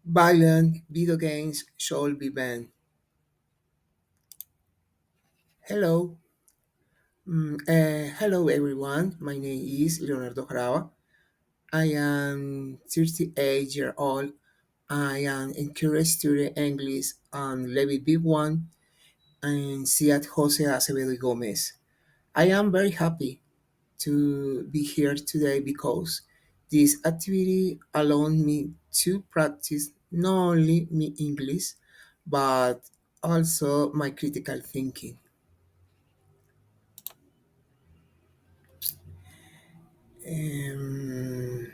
Violent video games should be banned. Hello, hello everyone. My name is Leonardo Jaraba. I am 38 years old. I am a current student English on level B1 and Ciudad Jose Acevedo Gomez. I am very happy to be here today because this activity allowed me to practice not only my English but also my critical thinking. Um,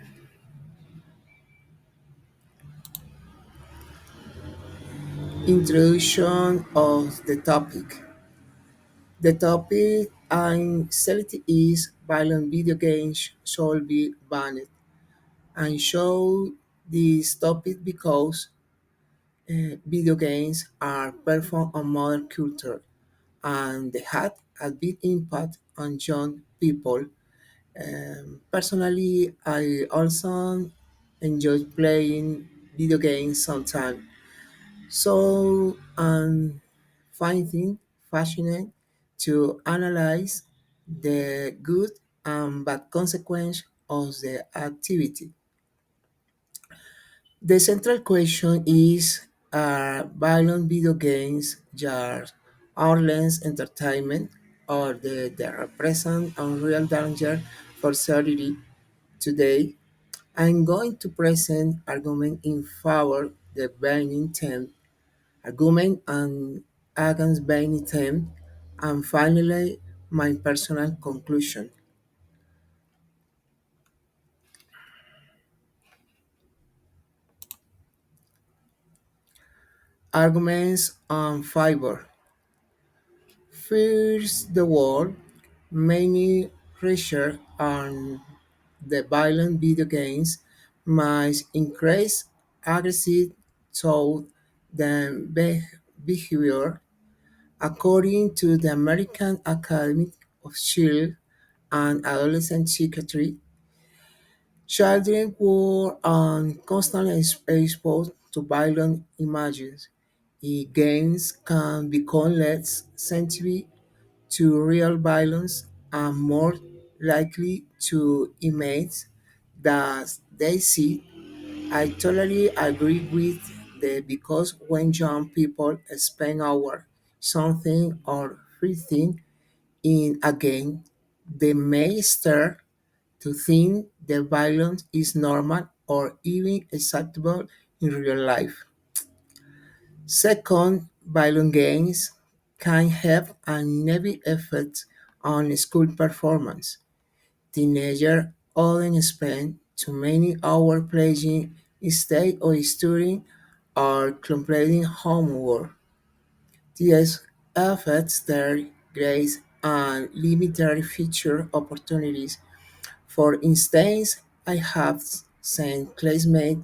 Introduction of the topic. The topic I'm selected is violent video games should be banned. I show this topic because video games are performed on modern culture and they had a big impact on young people. Personally, I also enjoy playing video games sometimes. So I'm finding fascinating to analyze the good and bad consequence of the activity. The central question is are violent video games just harmless entertainment or they represent a real danger for society today? I'm going to present argument in favor the banning term, argument and against banning term, and finally my personal conclusion. Arguments on favor. First the world, many research on the violent video games might increase aggressive toward the behavior. According to the American Academy of Child and Adolescent Psychiatry, children who are constantly exposed to violent images in games can become less sensitive to real violence and more likely to image that they see. I totally agree with the because when young people spend hours something or breathing in a game, they may start to think the violence is normal or even acceptable in real life. Second, violent games can have a negative effect on school performance. Teenagers often spend too many hours playing instead of studying or completing homework. This affects their grades and limits their future opportunities. For instance, I have seen classmates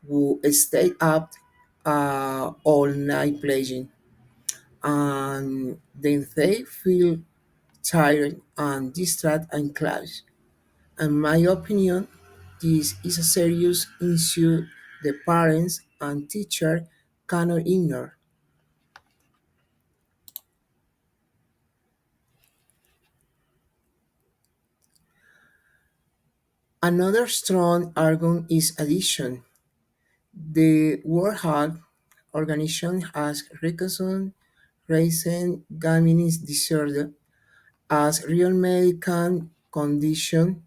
who stay up all night playing and then they feel tired and distracted in class. In my opinion, this is a serious issue the parents and teacher cannot ignore. Another strong argument is addiction. The World Health Organization has recognized recent gaming disorder as real medical condition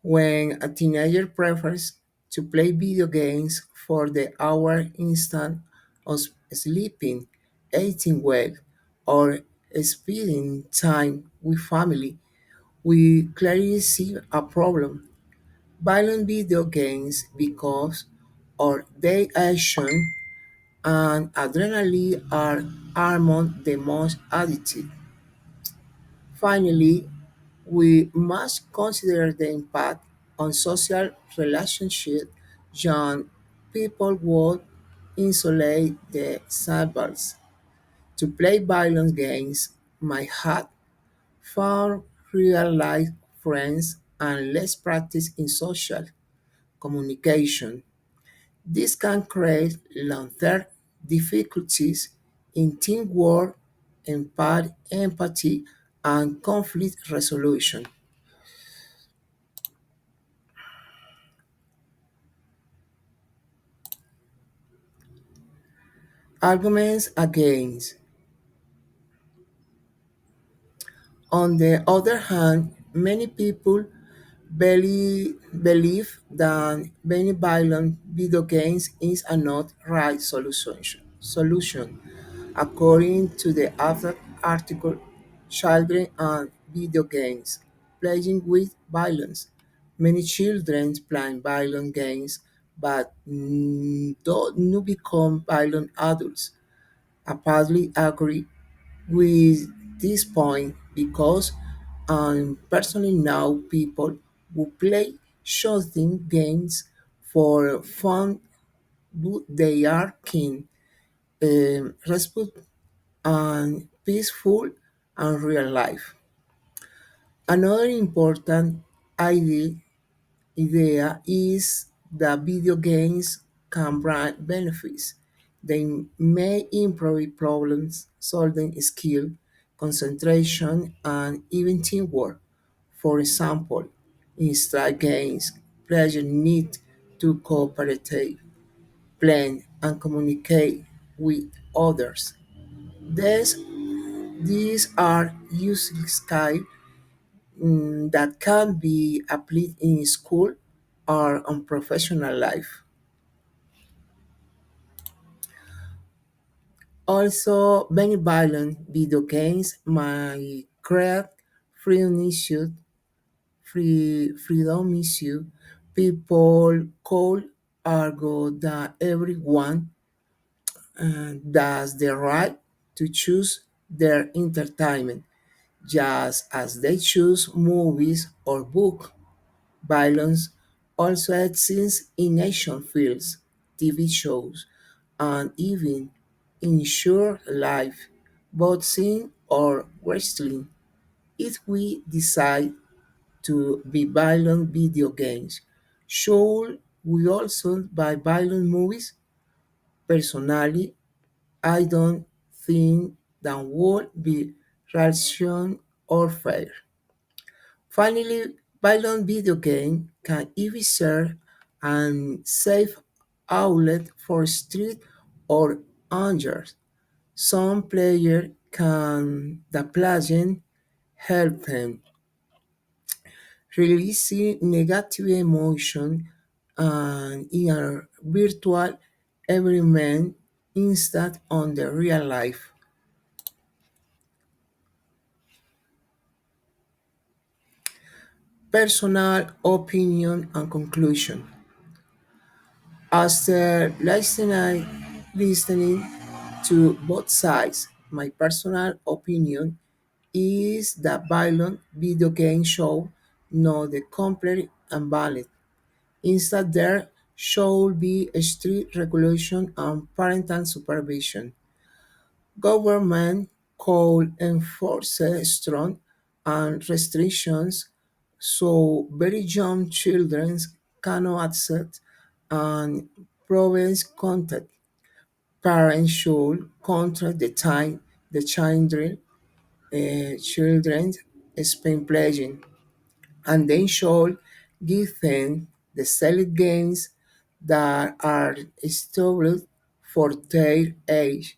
when a teenager prefers to play video games for the hour instead of sleeping, eating well, or spending time with family, we clearly see a problem. Violent video games because of their action and adrenaline are among the most addictive. Finally, we must consider the impact on social relationships. Young people would isolate themselves to play violent games might have found real-life friends and less practice in social communication. This can create long-term difficulties in teamwork, empathy, and conflict resolution. Arguments against. On the other hand, many people believe that many violent video games is a not right solution. According to the other article, children and video games playing with violence. Many children play violent games but don't become violent adults. I partly agree with this point because personally now people who play shooting games for fun, but they are keen, respect and peaceful and real life. Another important idea, idea is that video games can bring benefits. They may improve problem solving skill, concentration, and even teamwork. For example, in strike games, players need to cooperate, plan, and communicate with others. These, these are useful skills that can be applied in school or on professional life. Also, many violent video games might create freedom issues, freedom issue. People could argue that everyone has the right to choose their entertainment, just as they choose movies or books. Violence also exists in action films, TV shows, and even in short life, boxing or wrestling. If we decide to be violent video games, should we also buy violent movies? Personally, I don't think that would be rational or fair. Finally, violent video game can even serve and safe outlet for street or anger. Some player can the plugin help them releasing negative emotion and in a virtual environment instead on the real life. Personal opinion and conclusion. After listening to both sides, my personal opinion is that violent video game show not the complete and valid. Instead, there should be a strict regulation and parental supervision. Government could enforce strong and restrictions so very young children cannot access and prevent contact. Parents should control the time the children spend playing, and they should give them the select games that are suitable for their age.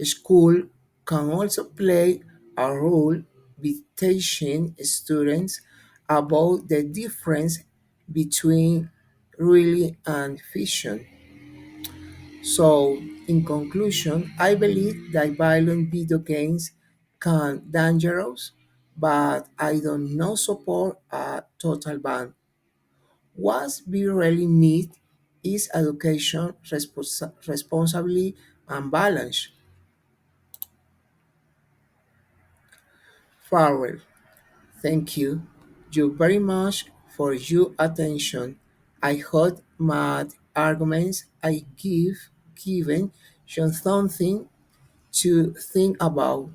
School can also play a role with teaching students about the difference between really and fiction. So, in conclusion, I believe that violent video games can dangerous, but I don't know support a total ban. What we really need is education, responsibly, and balance. Farewell. Thank you very much for your attention. I hope my arguments I give given you something to think about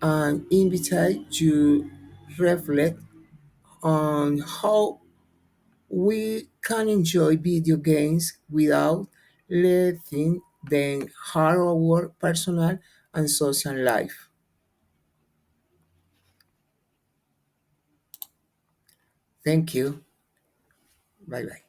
and invite you to reflect on how we can enjoy video games without things than hard work, personal and social life. Thank you. Bye bye.